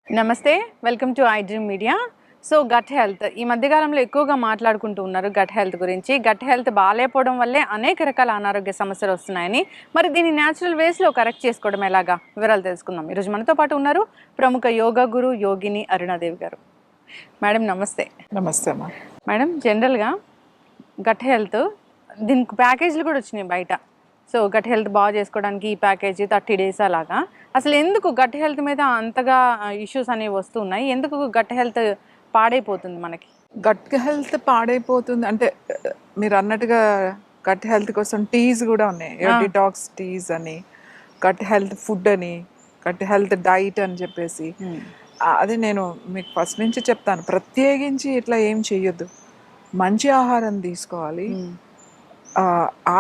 నమస్తే, welcome to I Dream Media. So gut health ఈ మధ్యకాలంలో ఎక్కువగా మాట్లాడుకుంటూ ఉన్నారు. గట్ హెల్త్ గురించి, గట్ హెల్త్ బాగాలేకపోవడం వల్లే అనేక రకాల అనారోగ్య సమస్యలు వస్తున్నాయని, మరి దీన్ని న్యాచురల్ వేస్లో కరెక్ట్ చేసుకోవడం ఎలాగా వివరాలు తెలుసుకుందాం. ఈరోజు మనతో పాటు ఉన్నారు ప్రముఖ యోగా గురు యోగిని అరుణాదేవి గారు. మేడం నమస్తే. నమస్తే అమ్మా. మేడం, జనరల్గా గట్ హెల్త్ దీనికి ప్యాకేజీలు కూడా వచ్చినాయి బయట. సో గట్ హెల్త్ బాగా చేసుకోవడానికి ఈ ప్యాకేజీ 30 days అలాగా. అసలు ఎందుకు గట్ హెల్త్ మీద అంతగా ఇష్యూస్ అనేవి వస్తున్నాయి? ఎందుకు గట్ హెల్త్ పాడైపోతుంది మనకి? గట్ హెల్త్ పాడైపోతుంది అంటే మీరు అన్నట్టుగా గట్ హెల్త్ కోసం టీస్ కూడా ఉన్నాయి. డిటాక్స్ టీస్ అని, గట్ హెల్త్ ఫుడ్ అని, గట్ హెల్త్ డైట్ అని చెప్పేసి. అది నేను మీకు ఫస్ట్ నుంచి చెప్తాను, ప్రత్యేకించి ఇట్లా ఏం చెయ్యొద్దు. మంచి ఆహారం తీసుకోవాలి.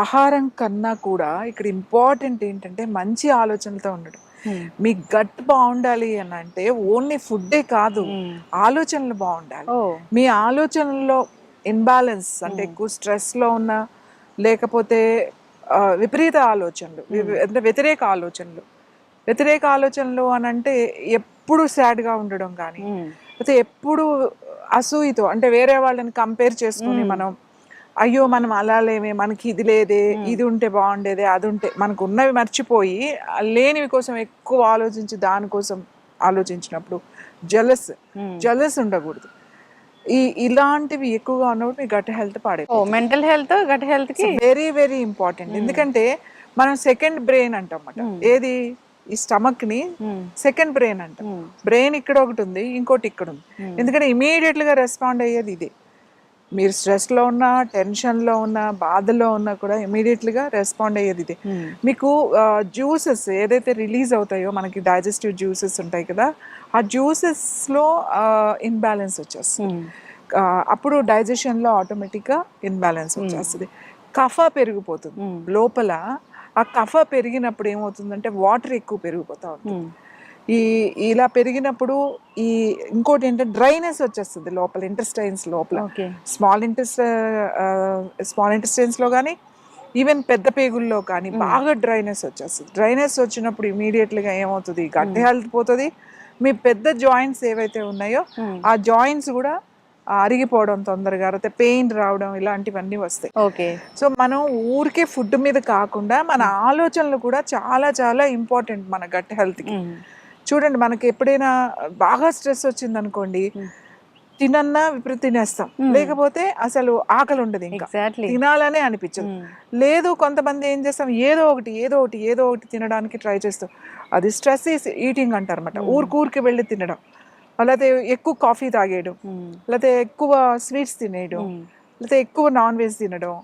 ఆహారం కన్నా కూడా ఇక్కడ ఇంపార్టెంట్ ఏంటంటే మంచి ఆలోచనలతో ఉండడం. మీ గట్ బాగుండాలి అని అంటే ఓన్లీ ఫుడ్డే కాదు, ఆలోచనలు బాగుండాలి. మీ ఆలోచనల్లో ఇన్బ్యాలెన్స్ అంటే ఎక్కువ స్ట్రెస్లో ఉన్నా, లేకపోతే విపరీత ఆలోచనలు అంటే వ్యతిరేక ఆలోచనలు అని అంటే ఎప్పుడు సాడ్గా ఉండడం కానీ, లేకపోతే ఎప్పుడు అసూయతో అంటే వేరే వాళ్ళని కంపేర్ చేసుకుని మనం అయ్యో మనం అలా లేమే, మనకి ఇది లేదే, ఇది ఉంటే బాగుండేదే, అది ఉంటే, మనకు ఉన్నవి మర్చిపోయి లేనివి కోసం ఎక్కువ ఆలోచించి దానికోసం ఆలోచించినప్పుడు జలస్ ఉండకూడదు. ఇలాంటివి ఎక్కువగా ఉన్నప్పుడు మీ గట్ హెల్త్ పాడైపోతుంది. మెంటల్ హెల్త్ గట్ హెల్త్ కి వెరీ వెరీ ఇంపార్టెంట్. ఎందుకంటే మనం సెకండ్ బ్రెయిన్ అంటాం. ఏది? ఈ స్టమక్ ని సెకండ్ బ్రెయిన్ అంటాం. బ్రెయిన్ ఇక్కడ ఒకటి ఉంది, ఇంకోటి ఇక్కడ ఉంది. ఎందుకంటే ఇమీడియట్ గా రెస్పాండ్ అయ్యేది ఇదే. మీరు స్ట్రెస్లో ఉన్నా, టెన్షన్లో ఉన్నా, బాధలో ఉన్నా కూడా ఇమీడియట్లీగా రెస్పాండ్ అయ్యేది ఇదే. మీకు జ్యూసెస్ ఏదైతే రిలీజ్ అవుతాయో, మనకి డైజెస్టివ్ జ్యూసెస్ ఉంటాయి కదా, ఆ జ్యూసెస్లో ఇన్బ్యాలెన్స్ వచ్చేస్తుంది. అప్పుడు డైజెషన్లో ఆటోమేటిక్గా ఇన్బ్యాలెన్స్ వచ్చేస్తుంది. కఫ పెరిగిపోతుంది లోపల. ఆ కఫ పెరిగినప్పుడు ఏమవుతుందంటే వాటర్ ఎక్కువ పెరిగిపోతూ ఉంటుంది. ఇలా పెరిగినప్పుడు ఇంకోటి ఏంటంటే డ్రైనెస్ వచ్చేస్తుంది లోపల, ఇంటెస్టైన్స్ లోపల. స్మాల్ ఇంటెస్టైన్స్లో కానీ, ఈవెన్ పెద్ద పేగుల్లో కానీ బాగా డ్రైనెస్ వచ్చేస్తుంది. డ్రైనెస్ వచ్చినప్పుడు ఇమీడియట్లీగా ఏమవుతుంది, గట్ హెల్త్ పోతుంది. మీ పెద్ద జాయింట్స్ ఏవైతే ఉన్నాయో ఆ జాయింట్స్ కూడా అరిగిపోవడం తొందరగా, అయితే పెయిన్ రావడం, ఇలాంటివన్నీ వస్తాయి. సో మనం ఊరికే ఫుడ్ మీద కాకుండా మన ఆలోచనలు కూడా చాలా చాలా ఇంపార్టెంట్ మన గట్ హెల్త్కి. చూడండి, మనకి ఎప్పుడైనా బాగా స్ట్రెస్ వచ్చింది అనుకోండి, తినన్నా విపరీత తినేస్తాం, లేకపోతే అసలు ఆకలి ఉండదు, ఇంకా తినాలనే అనిపించదు. లేదు, కొంతమంది ఏం చేస్తాం, ఏదో ఒకటి తినడానికి ట్రై చేస్తాం. అది స్ట్రెస్ ఈటింగ్ అంటారు అనమాట. ఊరికి వెళ్ళి తినడం, లేకపోతే ఎక్కువ కాఫీ తాగేయడం, లేకపోతే ఎక్కువ స్వీట్స్ తినేయడం, లేకపోతే ఎక్కువ నాన్ వెజ్ తినడం,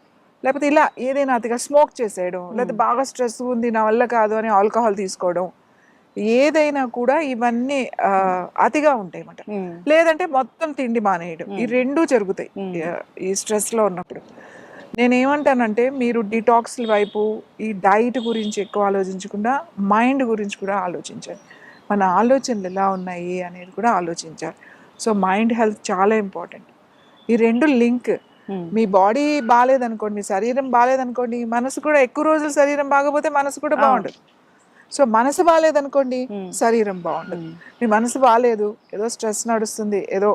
లేకపోతే ఇలా ఏదైనా అతిగా స్మోక్ చేసేయడం, లేకపోతే బాగా స్ట్రెస్ ఉంది నా వల్ల కాదు అని ఆల్కహాల్ తీసుకోవడం, ఏదైనా కూడా ఇవన్నీ అతిగా ఉంటాయి అన్నమాట. లేదంటే మొత్తం తిండి మానేయడం, ఈ రెండూ జరుగుతాయి ఈ స్ట్రెస్లో ఉన్నప్పుడు. నేనేమంటానంటే మీరు డిటాక్స్ వైపు, ఈ డైట్ గురించి ఎక్కువ ఆలోచించకుండా మైండ్ గురించి కూడా ఆలోచించాలి. మన ఆలోచనలు ఎలా ఉన్నాయి అనేది కూడా ఆలోచించాలి. సో మైండ్ హెల్త్ చాలా ఇంపార్టెంట్. ఈ రెండు లింక్. మీ బాడీ బాగాలేదనుకోండి, మీ శరీరం బాగాలేదనుకోండి, మనసు కూడా ఎక్కువ రోజులు శరీరం బాగపోతే మనసు కూడా బాగుండదు. సో మనసు బాగాలేదనుకోండి, శరీరం బాగుంటుంది. మీ మనసు బాగాలేదు, ఏదో స్ట్రెస్ నడుస్తుంది, ఏదో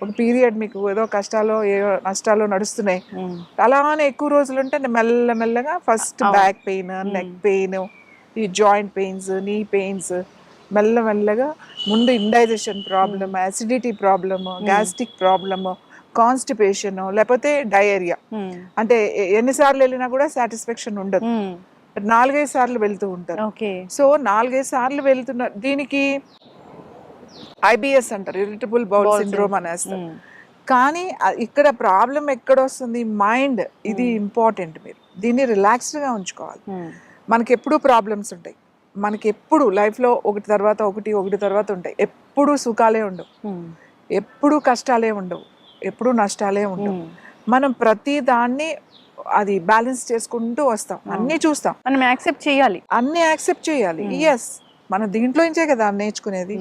ఒక పీరియడ్ మీకు ఏదో కష్టాలు ఏదో నష్టాలు నడుస్తున్నాయి, అలానే ఎక్కువ రోజులు ఉంటే మెల్లమెల్లగా first back pain, neck pain, ఈ జాయింట్ పెయిన్స్, నీ పెయిన్స్, మెల్లమెల్లగా ముందు indigestion problem, acidity problem, gastric problem, constipation, లేకపోతే డయేరియా. అంటే ఎన్నిసార్లు వెళ్ళినా కూడా సాటిస్ఫాక్షన్ ఉండదు, 4-5 సార్లు వెళ్తూ ఉంటారు. సో 4-5 సార్లు వెళ్తున్న దీనికి IBS అంటారు, ఇరిటబుల్ బౌల్ సిండ్రోమ్ అనేస్తారు. కానీ ఇక్కడ ప్రాబ్లం ఎక్కడ వస్తుంది, మైండ్. ఇది ఇంపార్టెంట్. మీరు దీన్ని రిలాక్స్డ్గా ఉంచుకోవాలి. మనకి ఎప్పుడు ప్రాబ్లమ్స్ ఉంటాయి, మనకి ఎప్పుడు లైఫ్లో ఒకటి తర్వాత ఉంటాయి. ఎప్పుడు సుఖాలే ఉండవు, ఎప్పుడు కష్టాలే ఉండవు, ఎప్పుడు నష్టాలే ఉండవు. మనం ప్రతి దాన్ని అది బ్యాలెన్స్ చేసుకుంటూ వస్తాం, అన్నీ చూస్తాం, మనం యాక్సెప్ట్ చేయాలి, అన్నీ యాక్సెప్ట్ చేయాలి. ఎస్, మనం దీంట్లో నుంచే కదా నేర్చుకునేది.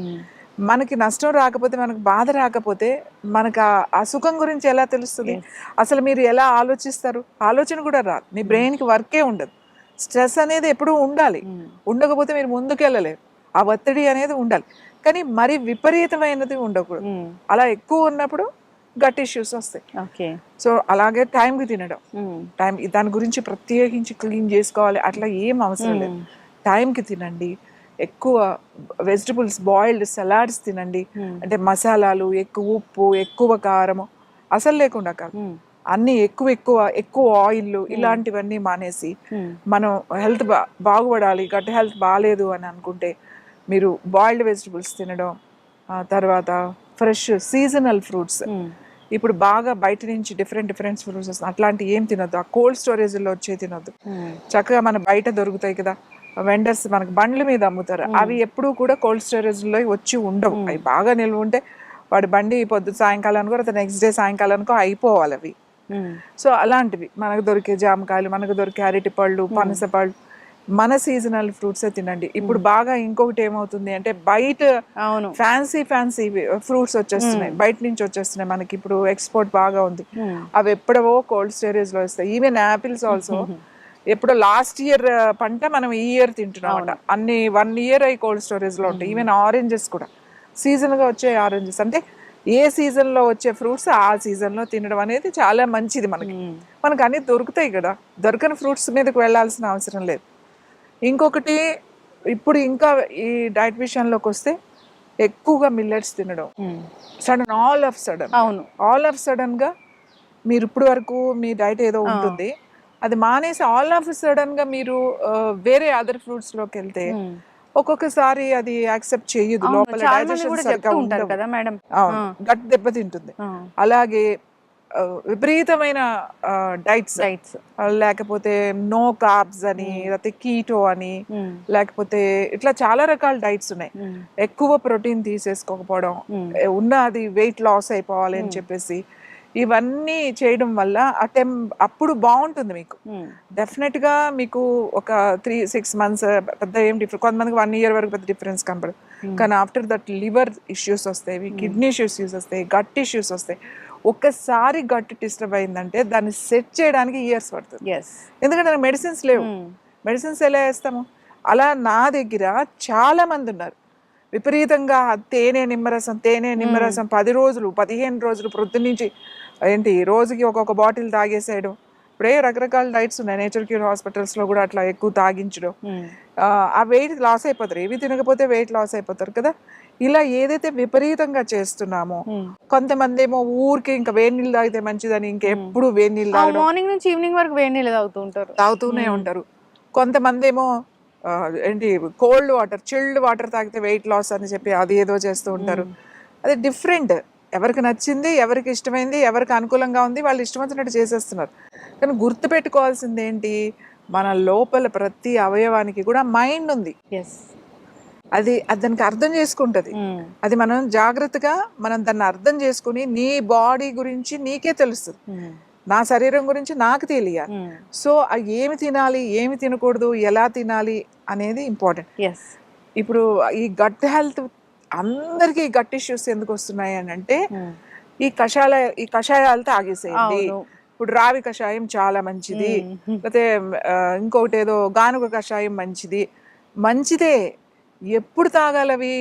మనకి నష్టం రాకపోతే, మనకు బాధ రాకపోతే మనకు ఆ సుఖం గురించి ఎలా తెలుస్తుంది? అసలు మీరు ఎలా ఆలోచిస్తారు? ఆలోచన కూడా రాదు, మీ బ్రెయిన్కి వర్కే ఉండదు. స్ట్రెస్ అనేది ఎప్పుడూ ఉండాలి, ఉండకపోతే మీరు ముందుకు వెళ్ళలేరు. ఆ ఒత్తిడి అనేది ఉండాలి. కానీ మరి విపరీతమైనది ఉండకూడదు. అలా ఎక్కువ ఉన్నప్పుడు గట్ ఇష్యూస్ వస్తాయి. ఓకే. సో అలాగే టైంకి తినడం, టైం దాని గురించి ప్రత్యేకించి క్లీన్ చేసుకోవాలి అట్లా ఏం అవసరం లేదు. టైంకి తినండి, ఎక్కువ వెజిటబుల్స్, బాయిల్డ్ సలాడ్స్ తినండి. అంటే మసాలాలు, ఎక్కువ ఉప్పు, ఎక్కువ కారము అసలు లేకుండా కాదు, అన్ని ఎక్కువ ఆయిల్ ఇలాంటివన్నీ మానేసి మనం హెల్త్ బాగుపడాలి, గట్ హెల్త్ బాగాలేదు అని అనుకుంటే మీరు బాయిల్డ్ వెజిటబుల్స్ తినడం, తర్వాత ఫ్రెష్ సీజనల్ ఫ్రూట్స్. ఇప్పుడు బాగా బయట నుంచి డిఫరెంట్ ఫ్రూట్స్ వస్తాయి, అట్లాంటి ఏం తినొద్దు. ఆ కోల్డ్ స్టోరేజ్లో వచ్చే తినొద్దు. చక్కగా మన బయట దొరుకుతాయి కదా వెండర్స్, మనకు బండ్ల మీద అమ్ముతారు, అవి ఎప్పుడూ కూడా కోల్డ్ స్టోరేజ్లో వచ్చి ఉండవు. అవి బాగా నిల్వ ఉంటే వాడి బండి పొద్దు సాయంకాలానికో లేదా నెక్స్ట్ డే సాయంకాలానికో అయిపోవాలి అవి. సో అలాంటివి మనకు దొరికే జామకాయలు, మనకు దొరికే అరటి పళ్ళు, పనస పళ్ళు, మన సీజనల్ ఫ్రూట్సే తినండి. ఇప్పుడు బాగా ఇంకొకటి ఏమవుతుంది అంటే బయట ఫ్యాన్సీ ఫ్రూట్స్ వచ్చేస్తున్నాయి, బయట నుంచి వచ్చేస్తున్నాయి. మనకి ఇప్పుడు ఎక్స్పోర్ట్ బాగా ఉంది. అవి ఎప్పుడవో కోల్డ్ స్టోరేజ్ లో వస్తాయి. ఈవెన్ యాపిల్స్ ఆల్సో ఎప్పుడో లాస్ట్ ఇయర్ పంట మనం ఈ ఇయర్ తింటున్నాం. అన్ని 1 year అయి కోల్డ్ స్టోరేజ్ లో ఉంటాయి. ఈవెన్ ఆరెంజెస్ కూడా సీజన్ గా వచ్చే ఆరెంజెస్, అంటే ఏ సీజన్ లో వచ్చే ఫ్రూట్స్ ఆ సీజన్ లో తినడం అనేది చాలా మంచిది. మనకు అన్ని దొరుకుతాయి కదా, దొరకని ఫ్రూట్స్ మీదకి వెళ్ళాల్సిన అవసరం లేదు. ఇంకొకటి ఇప్పుడు ఇంకా ఈ డైట్ విషయంలోకి వస్తే ఎక్కువగా మిల్లెట్స్ తినడం, ఆల్ ఆఫ్ సడన్ గా మీరు ఇప్పుడు వరకు మీ డైట్ ఏదో ఉంటుంది, అది మానేసి ఆల్ ఆఫ్ సడన్ గా మీరు వేరే అదర్ ఫ్రూట్స్ లోకి వెళ్తే ఒక్కొక్కసారి అది యాక్సెప్ట్ చేయదు, లోపల డైజెషన్ సరిగ్గా ఉండదు, గట్ దెబ్బతింటుంది. అలాగే విపరీతమైన డైట్స్, లేకపోతే నో కార్బ్స్ అని, లేకపోతే కీటో అని, లేకపోతే ఇట్లా చాలా రకాల డైట్స్ ఉన్నాయి. ఎక్కువ ప్రోటీన్ తీసేసుకోకపోవడం, ఉన్నది వెయిట్ లాస్ అయిపోవాలి అని చెప్పేసి ఇవన్నీ చేయడం వల్ల అప్పుడు బాగుంటుంది మీకు. డెఫినెట్ గా మీకు ఒక 3-6 months పెద్ద ఏం డిఫరెన్స్, కొంతమందికి 1 year వరకు పెద్ద డిఫరెన్స్ కనపడదు. కానీ ఆఫ్టర్ దట్ లివర్ ఇష్యూస్ వస్తాయి, కిడ్నీ ఇష్యూస్ వస్తాయి, గట్ ఇష్యూస్ వస్తాయి. ఒక్కసారి గట్ డిస్టర్బ్ అయిందంటే దాన్ని సెట్ చేయడానికి ఇయర్స్ పడుతుంది. ఎందుకంటే మెడిసిన్స్ లేవు. మెడిసిన్స్ ఎలా వేస్తాము? అలా నా దగ్గర చాలా మంది ఉన్నారు, విపరీతంగా తేనె నిమ్మరసం 10 రోజులు 15 రోజులు ప్రొద్దునుంచి రోజుకి ఒక్కొక్క బాటిల్ తాగేసేయడం. ఇప్పుడే రకరకాల డైట్స్ ఉన్నాయి, నేచర్ క్యూర్ హాస్పిటల్స్ లో కూడా అట్లా ఎక్కువ తాగించడం. ఆ వెయిట్ లాస్ అయిపోతారు, ఏవి తినకపోతే వెయిట్ లాస్ అయిపోతారు కదా. ఇలా ఏదైతే విపరీతంగా చేస్తున్నామో, కొంతమంది ఏమో ఊరికి ఇంకా వేడి నీళ్ళు తాగితే మంచిదని ఇంకెప్పుడు వేడి నీళ్ళు తాగడం, మార్నింగ్ నుంచి ఈవినింగ్ వరకు వేడి నీళ్ళు తాగుతూనే ఉంటారు. కొంతమంది ఏమో కోల్డ్ వాటర్, చిల్డ్ వాటర్ తాగితే వెయిట్ లాస్ అని చెప్పి అది ఏదో చేస్తూ ఉంటారు. అది డిఫరెంట్, ఎవరికి నచ్చింది, ఎవరికి ఇష్టమైంది, ఎవరికి అనుకూలంగా ఉంది వాళ్ళు ఇష్టం వచ్చినట్టు చేసేస్తున్నారు. కానీ గుర్తుపెట్టుకోవాల్సింది ఏంటి, మన లోపల ప్రతి అవయవానికి కూడా మైండ్ ఉంది. అది దానికి అర్థం చేసుకుంటది. అది మనం జాగ్రత్తగా దాన్ని అర్థం చేసుకుని నీ బాడీ గురించి నీకే తెలుస్తుంది, నా శరీరం గురించి నాకు తెలియాలి. సో ఏమి తినాలి, ఏమి తినకూడదు, ఎలా తినాలి అనేది ఇంపార్టెంట్. ఇప్పుడు ఈ గట్ హెల్త్ అందరికీ గట్ ఇష్యూస్ ఎందుకు వస్తున్నాయి అని అంటే ఈ కషాయాలు తాగేసేయండి. ఇప్పుడు రావి కషాయం చాలా మంచిది, లేకపోతే ఇంకొకటి ఏదో గానుగ కషాయం మంచిదే. ఎప్పుడు తాగాలవి?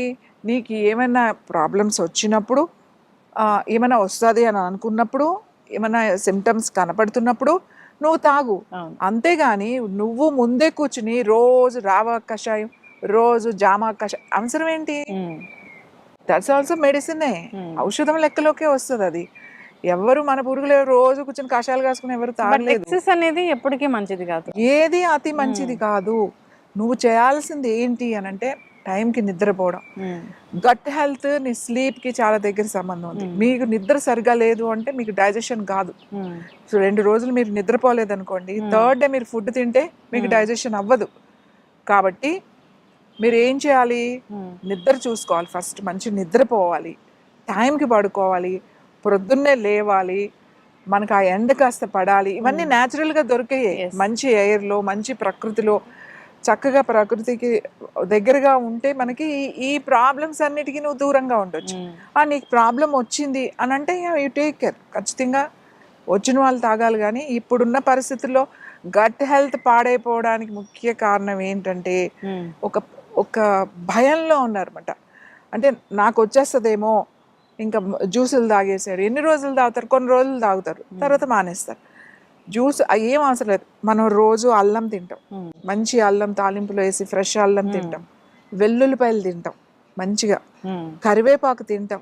నీకు ఏమైనా ప్రాబ్లమ్స్ వచ్చినప్పుడు, ఏమైనా వస్తుంది అని అనుకున్నప్పుడు, ఏమైనా సిమ్టమ్స్ కనపడుతున్నప్పుడు నువ్వు తాగు. అంతేగాని నువ్వు ముందే కూర్చుని రోజు రావ కషాయం, రోజు జామా కషాయం అవసరం ఏంటి? దట్స్ ఆల్సో మెడిసినే, ఔషధం లెక్కలోకే వస్తుంది అది. ఎవరు మన పురుగులు రోజు కూర్చొని కషాయాలు కాసుకుని ఎవరు తాగలేదు. అనేది ఎప్పటికీ మంచిది కాదు, ఏది అతి మంచిది కాదు. నువ్వు చేయాల్సింది ఏంటి అని అంటే టైంకి నిద్రపోవడం. గట్ హెల్త్ నీ స్లీప్ కి చాలా దగ్గర సంబంధం ఉంది. మీకు నిద్ర సరిగా లేదు అంటే మీకు డైజెషన్ కాదు. సో 2 రోజులు మీరు నిద్రపోలేదు అనుకోండి, 3rd డే మీరు ఫుడ్ తింటే మీకు డైజెషన్ అవ్వదు. కాబట్టి మీరు ఏం చేయాలి, నిద్ర చూసుకోవాలి. ఫస్ట్ మంచి నిద్రపోవాలి, టైంకి పడుకోవాలి, ప్రొద్దున్నే లేవాలి, మనకు ఆ ఎండ కాస్త పడాలి. ఇవన్నీ న్యాచురల్గా దొరికాయి, మంచి ఎయిర్లో, మంచి ప్రకృతిలో, చక్కగా ప్రకృతికి దగ్గరగా ఉంటే మనకి ఈ ప్రాబ్లమ్స్ అన్నిటికీ నువ్వు దూరంగా ఉండొచ్చు. నీకు ప్రాబ్లం వచ్చింది అని అంటే యూ టేక్ కేర్. ఖచ్చితంగా వచ్చిన వాళ్ళు తాగాలి. కానీ ఇప్పుడున్న పరిస్థితుల్లో గట్ హెల్త్ పాడైపోవడానికి ముఖ్య కారణం ఏంటంటే ఒక భయంలో ఉన్నారన్నమాట. అంటే నాకు వచ్చేస్తుందేమో, ఇంకా జ్యూసులు తాగేసాడు. ఎన్ని రోజులు తాగుతారు? కొన్ని రోజులు తాగుతారు, తర్వాత మానేస్తారు. జ్యూస్ ఏం అవసరం లేదు. మనం రోజు అల్లం తింటాం, మంచి అల్లం తాలింపులో వేసి ఫ్రెష్ అల్లం తింటాం, వెల్లుల్లిపాయలు తింటాం మంచిగా, కరివేపాకు తింటాం,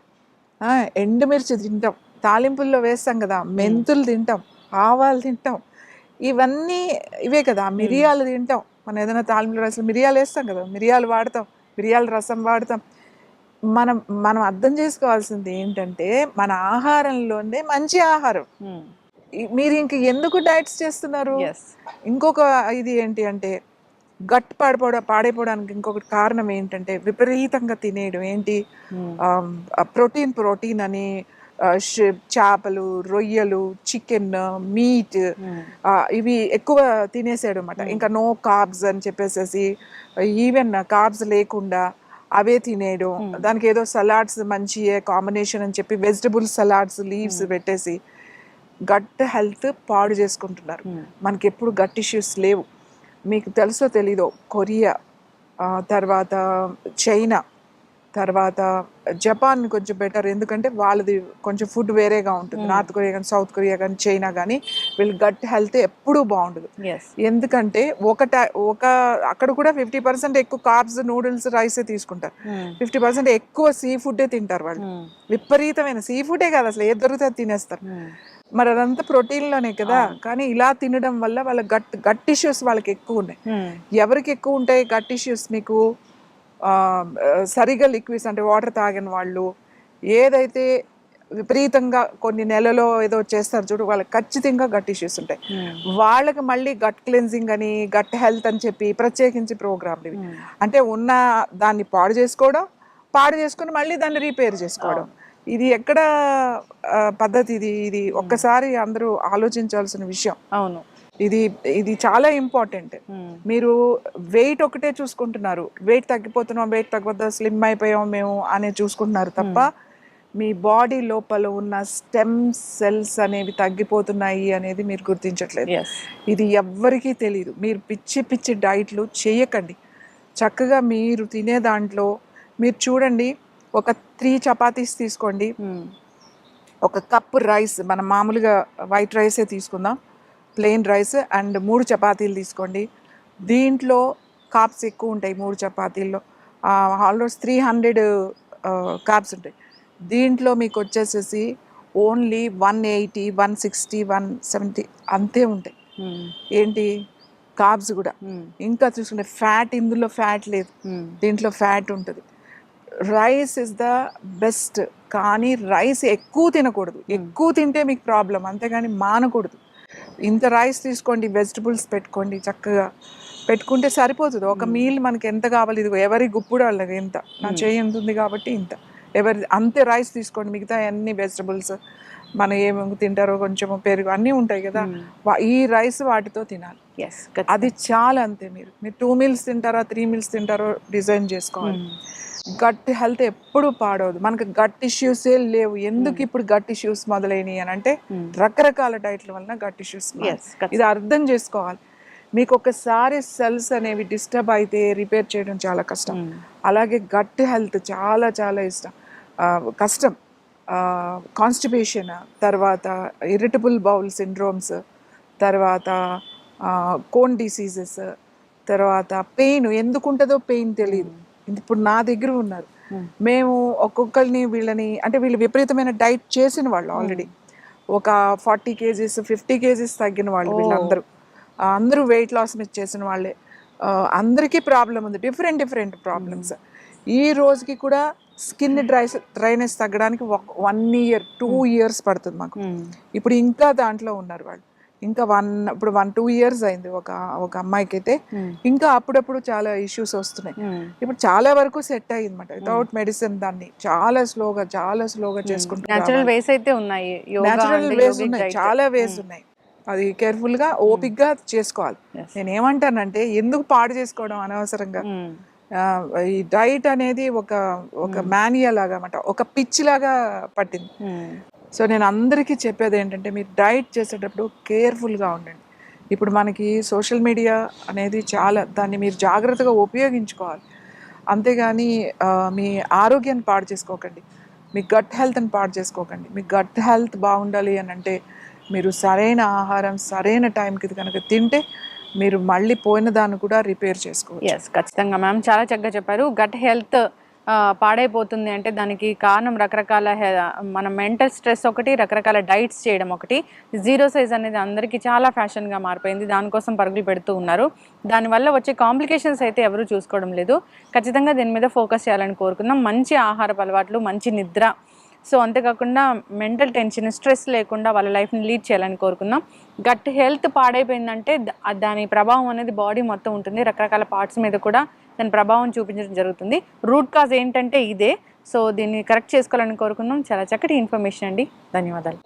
ఎండుమిర్చి తింటాం, తాలింపుల్లో వేస్తాం కదా, మెంతులు తింటాం, ఆవాలు తింటాం, ఇవన్నీ ఇవే కదా. మిరియాలు తింటాం, మనం ఏదైనా తాలింపులో వేస్తే మిరియాలు వేస్తాం కదా, మిరియాలు వాడతాం, మిరియాల రసం వాడతాం. మనం మనం అర్థం చేసుకోవాల్సింది ఏంటంటే మన ఆహారంలోనే మంచి ఆహారం. మీరు ఇంక ఎందుకు డైట్స్ చేస్తున్నారు? ఇంకొక ఇది ఏంటి అంటే గట్ పాడైపోవడానికి ఇంకొకటి కారణం ఏంటంటే విపరీతంగా తినేయడం. ఏంటి, ప్రోటీన్ అని చేపలు, రొయ్యలు, చికెన్, మీట్, ఇవి ఎక్కువ తినేసాడు అనమాట. ఇంకా నో కార్బ్స్ అని చెప్పేసి, ఈవెన్ కార్బ్స్ లేకుండా అవే తినేయడం. దానికి ఏదో సలాడ్స్ మంచి కాంబినేషన్ అని చెప్పి వెజిటబుల్ సలాడ్స్ లీవ్స్ పెట్టేసి గట్ హెల్త్ పాడు చేసుకుంటున్నారు. మనకి ఎప్పుడు గట్ ఇష్యూస్ లేవు. మీకు తెలుసో తెలీదో, కొరియా, తర్వాత చైనా, తర్వాత జపాన్ కొంచెం బెటర్. ఎందుకంటే వాళ్ళది కొంచెం ఫుడ్ వేరేగా ఉంటుంది. నార్త్ కొరియా కానీ, సౌత్ కొరియా కానీ, చైనా కానీ, వీళ్ళు గట్ హెల్త్ ఎప్పుడూ బాగుండదు. ఎందుకంటే ఒక అక్కడ కూడా 50% ఎక్కువ కార్బ్స్, నూడిల్స్, రైసే తీసుకుంటారు. 50% ఎక్కువ సీ ఫుడ్డే తింటారు వాళ్ళు. విపరీతమైన సీ ఫుడే కాదు, అసలు ఏది దొరికితే అది తినేస్తారు. మరి అదంతా ప్రోటీన్లోనే కదా. కానీ ఇలా తినడం వల్ల వాళ్ళ గట్ ఇష్యూస్ వాళ్ళకి ఎక్కువ ఉన్నాయి. ఎవరికి ఎక్కువ ఉంటాయి గట్ ఇష్యూస్? మీకు సరిగా లిక్విడ్స్ అంటే వాటర్ తాగిన వాళ్ళు, ఏదైతే విపరీతంగా కొన్ని నెలలో ఏదో చేస్తారు చూడు, వాళ్ళకి ఖచ్చితంగా గట్ ఇష్యూస్ ఉంటాయి. వాళ్ళకి మళ్ళీ గట్ క్లెన్జింగ్ అని, గట్ హెల్త్ అని చెప్పి ప్రత్యేకించి ప్రోగ్రాంలు ఇవి. అంటే ఉన్న దాన్ని పాడు చేసుకొని మళ్ళీ దాన్ని రిపేర్ చేసుకోవడం. ఇది ఎక్కడ పద్ధతి? ఇది ఒక్కసారి అందరూ ఆలోచించాల్సిన విషయం. అవును, ఇది చాలా ఇంపార్టెంట్. మీరు వెయిట్ ఒకటే చూసుకుంటున్నారు, వెయిట్ తగ్గిపోతున్నాం, స్లిమ్ అయిపోయాం మేము అనే చూసుకుంటున్నారు తప్ప మీ బాడీ లోపల ఉన్న స్టెమ్ సెల్స్ అనేవి తగ్గిపోతున్నాయి అనేది మీరు గుర్తించట్లేదు. ఇది ఎవ్వరికీ తెలియదు. మీరు పిచ్చి డైట్లు చేయకండి. చక్కగా మీరు తినే దాంట్లో మీరు చూడండి, ఒక 3 చపాతీస్ తీసుకోండి, ఒక కప్పు రైస్, మనం మామూలుగా వైట్ రైసే తీసుకుందాం, ప్లెయిన్ రైస్, అండ్ 3 చపాతీలు తీసుకోండి. దీంట్లో కార్బ్స్ ఎక్కువ ఉంటాయి. 3 చపాతీల్లో ఆల్మోస్ట్ 300 కార్బ్స్ ఉంటాయి. దీంట్లో మీకు వచ్చేసేసి ఓన్లీ 180, 160, 170 అంతే ఉంటాయి. ఏంటి, కార్బ్స్ కూడా. ఇంకా చూసుకుంటే ఫ్యాట్, ఇందులో ఫ్యాట్ లేదు, దీంట్లో ఫ్యాట్ ఉంటుంది. Rice is the best. కానీ రైస్ ఎక్కువ తినకూడదు. ఎక్కువ తింటే మీకు ప్రాబ్లం, అంతేగాని మానకూడదు. ఇంత రైస్ తీసుకోండి, వెజిటబుల్స్ పెట్టుకోండి, చక్కగా పెట్టుకుంటే సరిపోతుంది. ఒక మీల్ మనకి ఎంత కావాలి, ఇది ఎవరి గుప్పుడు వాళ్ళకి ఎంత, నా చేయి ఎంత ఉంది కాబట్టి ఇంత, అంతే రైస్ తీసుకోండి. మిగతా అన్ని వెజిటబుల్స్ మనం ఏమేమి తింటారో, కొంచెం పెరుగు అన్నీ ఉంటాయి కదా, ఈ రైస్ వాటితో తినాలి. అది చాలా, అంతే. మీరు 2 మీల్స్ తింటారా, 3 మీల్స్ తింటారో డిజైన్ చేసుకోవాలి. గట్ హెల్త్ ఎప్పుడు పాడవదు. మనకు గట్ ఇష్యూసే లేవు. ఎందుకు ఇప్పుడు గట్ ఇష్యూస్ మొదలైనవి అని అంటే రకరకాల డైట్ల వలన గట్ ఇష్యూస్. ఇది అర్థం చేసుకోవాలి. మీకు ఒకసారి సెల్స్ అనేవి డిస్టర్బ్ అయితే రిపేర్ చేయడం చాలా కష్టం. అలాగే గట్ హెల్త్ చాలా చాలా కష్టం. కాన్స్టిపేషన్, తర్వాత ఇరిటబుల్ బౌల్ సిండ్రోమ్స్, తర్వాత కోన్ డిసీజెస్, తర్వాత పెయిన్. ఎందుకు ఉంటుందో పెయిన్ తెలియదు. ఇప్పుడు నా దగ్గర ఉన్నారు, మేము ఒక్కొక్కరిని వీళ్ళని, అంటే వీళ్ళు విపరీతమైన డైట్ చేసిన వాళ్ళు, ఆల్రెడీ ఒక 40 kgs 50 kgs తగ్గిన వాళ్ళు. వీళ్ళందరూ అందరూ వెయిట్ లాస్ చేసిన వాళ్ళే. అందరికీ ప్రాబ్లం ఉంది, డిఫరెంట్ ప్రాబ్లమ్స్. ఈ రోజుకి కూడా స్కిన్ డ్రైనెస్ తగ్గడానికి 1 year 2 years పడుతుంది మాకు. ఇప్పుడు ఇంకా దాంట్లో ఉన్నారు వాళ్ళు. ఇంకా ఇప్పుడు 1-2 years అయింది ఒక అమ్మాయికి అయితే. ఇంకా అప్పుడప్పుడు చాలా ఇష్యూస్ వస్తున్నాయి. ఇప్పుడు చాలా వరకు సెట్ అయ్యింది అనమాట, వితౌట్ మెడిసిన్. దాన్ని చాలా స్లోగా చేసుకుంటున్నారు. న్యాచురల్ వేస్ అయితే ఉన్నాయి, న్యాచురల్ వేస్ ఉన్నాయి, చాలా వేస్ ఉన్నాయి. అది కేర్ఫుల్గా ఓపిక్గా చేసుకోవాలి. నేను ఏమంటానంటే, ఎందుకు పాడు చేసుకోవడం అనవసరంగా? ఈ డైట్ అనేది ఒక మానియా లాగా అన్నమాట, ఒక పిచ్ లాగా పట్టింది. సో నేను అందరికీ చెప్పేది ఏంటంటే, మీరు డైట్ చేసేటప్పుడు కేర్ఫుల్గా ఉండండి. ఇప్పుడు మనకి సోషల్ మీడియా అనేది చాలా, దాన్ని మీరు జాగ్రత్తగా ఉపయోగించుకోవాలి. అంతేగాని మీ ఆరోగ్యాన్ని పాడు చేసుకోకండి, మీ గట్ హెల్త్ని పాడు చేసుకోకండి. మీ గట్ హెల్త్ బాగుండాలి అని అంటే మీరు సరైన ఆహారం సరైన టైంకి కనుక తింటే మీరు మళ్ళీ పోయిన దాన్ని కూడా రిపేర్ చేసుకోవచ్చు. ఎస్, ఖచ్చితంగా మ్యామ్, చాలా చక్కగా చెప్పారు. గట్ హెల్త్ పాడైపోతుంది అంటే దానికి కారణం రకరకాల మన మెంటల్ స్ట్రెస్ ఒకటి, రకరకాల డైట్స్ చేయడం ఒకటి. జీరో సైజ్ అనేది అందరికీ చాలా ఫ్యాషన్గా మారిపోయింది, దానికోసం పరుగులు పెడుతూ ఉన్నారు. దానివల్ల వచ్చే కాంప్లికేషన్స్ అయితే ఎవరు చూసుకోవడం లేదు. ఖచ్చితంగా దీని మీద ఫోకస్ చేయాలని కోరుకుందాం. మంచి ఆహారపు అలవాట్లు, మంచి నిద్ర, సో అంతేకాకుండా మెంటల్ టెన్షన్, స్ట్రెస్ లేకుండా వాళ్ళ లైఫ్ని లీడ్ చేయాలని కోరుకుందాం. గట్ హెల్త్ పాడైపోయిందంటే దాని ప్రభావం అనేది బాడీ మొత్తం ఉంటుంది, రకరకాల పార్ట్స్ మీద కూడా దాని ప్రభావం చూపించడం జరుగుతుంది. రూట్ కాజ్ ఏంటంటే ఇదే. సో దీన్ని కరెక్ట్ చేసుకోవాలని కోరుకుందాం. చాలా చక్కటి ఇన్ఫర్మేషన్ అండి, ధన్యవాదాలు.